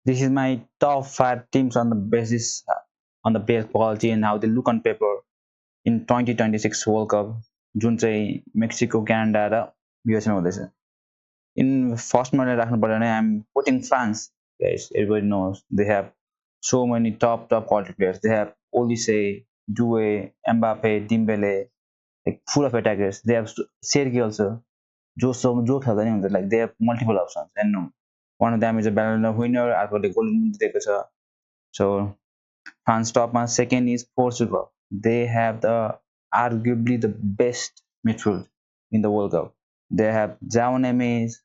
This is my top 5 teams on the basis on the base quality and how they look on paper in 2026 World Cup जुन चाहिँ Mexico Canada र युएसमा हुँदैछ इन फर्स्टमा राख्नु पर्यो भने I'm putting France guys everybody knows they have so many top quality players they have Olise Due Mbappe Dembele like full of attackers they have Sergio also जो खेल्दा नि हुन्छ like they have multiple options and one of them is a Ballon d'Or winner अर्कोले golden बुट दिएको छ so France topमा second is Portugal they have the arguably the best midfield in the World Cup they have João Neves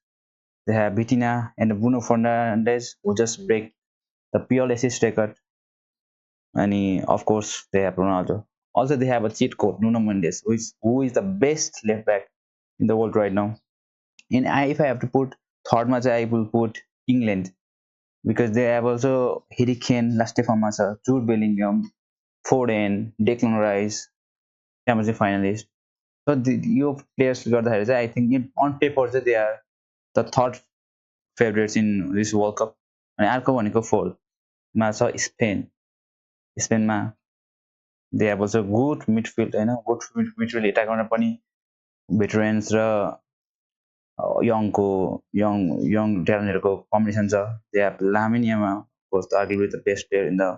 they have Vitinha and Bruno Fernandes who just break the pure assist record and of course they have Ronaldo also they have a cheat code Nuno Mendes who is the best left back in the world right now and if I have to put third match I will put England because they have also Harry Kane, Lastefan Famasa, Jude Bellingham, Foden, Declan Rice, Champions League finalist. So your players got the I think on paper they are the third favorites in this World Cup. And अर्को भनेको fourth मा छ Spain. स्पेनमा they have also good midfield Hahn good midfield attack गर्न पनि veterans र youngको young talentहरूको combination छ they have Lamine Yamal was arguably the best player in the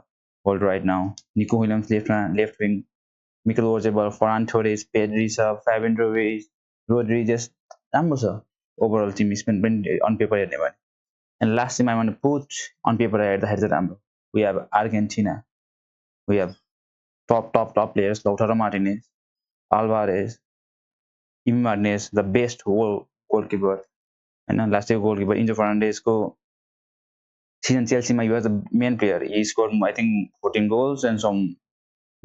world right now Nico Williams left wing Mikel Oyarzabal Ferran Torres Pedri छ Fabian Ruiz Rodri just राम्रो छ overall team Spain पनि on paper हेर्ने भने and last time I want to put on paper हेर्दाखेरि चाहिँ राम्रो we have Argentina we have top players Lautaro Martinez Alvarez Emi Martinez the best world goalkeeper and last year goalkeeper Enzo Fernandez को season Chelsea he was the main player he scored I think 14 goals and some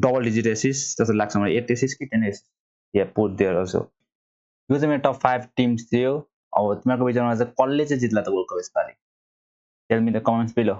double digit assists जस्तो लाग्छ मलाई 8 assists कि 10 assists yeah put there also यो चाहिँ मेरो top 5 teams थियो अब तिमीहरूको विचारमा चाहिँ कसले चाहिँ जित्ला त वर्ल्ड कप यसपालि tell me the comments below